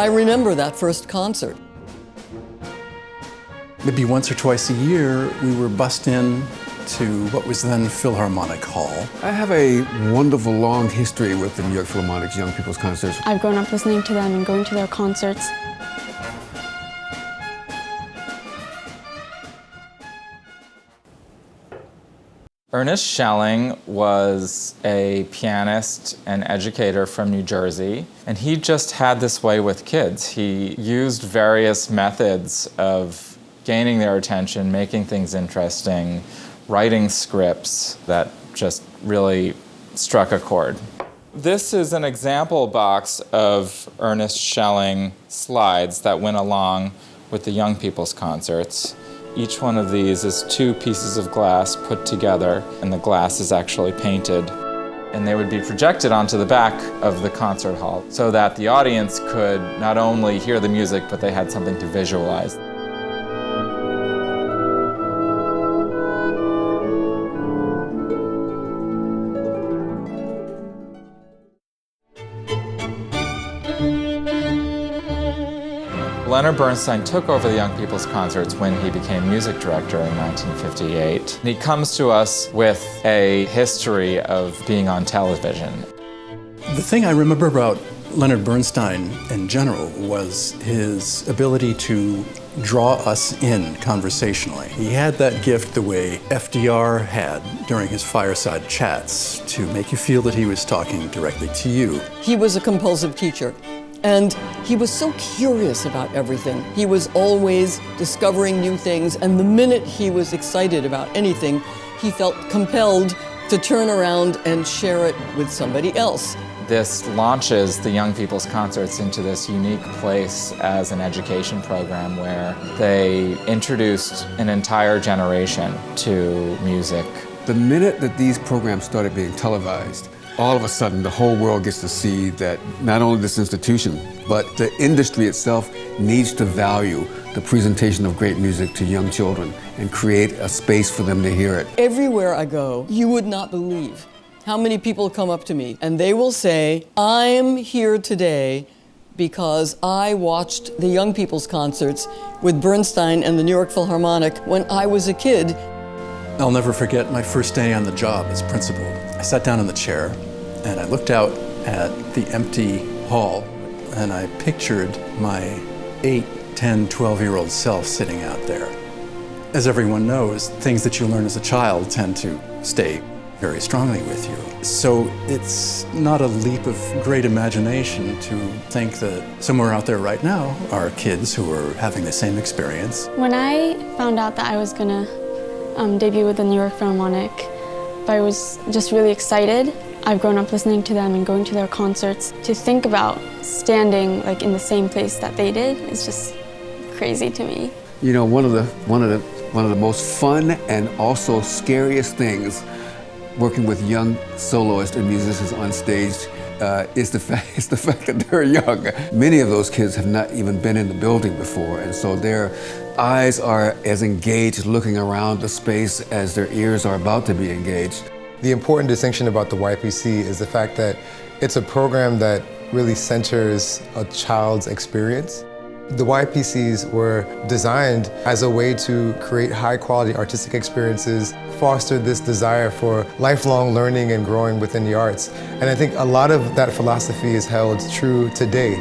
I remember that first concert. Maybe once or twice a year, we were bussed in to what was then Philharmonic Hall. I have a wonderful long history with the New York Philharmonic's Young People's Concerts. I've grown up listening to them and going to their concerts. Ernest Schelling was a pianist and educator from New Jersey, and he just had this way with kids. He used various methods of gaining their attention, making things interesting, writing scripts that just really struck a chord. This is an example box of Ernest Schelling slides that went along with the Young People's Concerts. Each one of these is 2 pieces of glass put together, and the glass is actually painted. And they would be projected onto the back of the concert hall so that the audience could not only hear the music, but they had something to visualize. Leonard Bernstein took over the Young People's Concerts when he became music director in 1958. And he comes to us with a history of being on television. The thing I remember about Leonard Bernstein in general was his ability to draw us in conversationally. He had that gift the way FDR had during his fireside chats to make you feel that he was talking directly to you. He was a compulsive teacher. And he was so curious about everything. He was always discovering new things, and the minute he was excited about anything, he felt compelled to turn around and share it with somebody else. This launches the Young People's Concerts into this unique place as an education program where they introduced an entire generation to music. The minute that these programs started being televised, all of a sudden the whole world gets to see that not only this institution, but the industry itself needs to value the presentation of great music to young children and create a space for them to hear it. Everywhere I go, you would not believe how many people come up to me and they will say, I'm here today because I watched the Young People's Concerts with Bernstein and the New York Philharmonic when I was a kid. I'll never forget my first day on the job as principal. I sat down in the chair and I looked out at the empty hall and I pictured my 8, 10, 12-year-old self sitting out there. As everyone knows, things that you learn as a child tend to stay very strongly with you. So it's not a leap of great imagination to think that somewhere out there right now are kids who are having the same experience. When I found out that I was gonna debut with the New York Philharmonic, I was just really excited. I've grown up listening to them and going to their concerts. To think about standing like in the same place that they did is just crazy to me. You know, one of the most fun and also scariest things working with young soloists and musicians on stage is the fact that they're young. Many of those kids have not even been in the building before, and so their eyes are as engaged looking around the space as their ears are about to be engaged. The important distinction about the YPC is the fact that it's a program that really centers a child's experience. The YPCs were designed as a way to create high-quality artistic experiences, foster this desire for lifelong learning and growing within the arts. And I think a lot of that philosophy is held true today.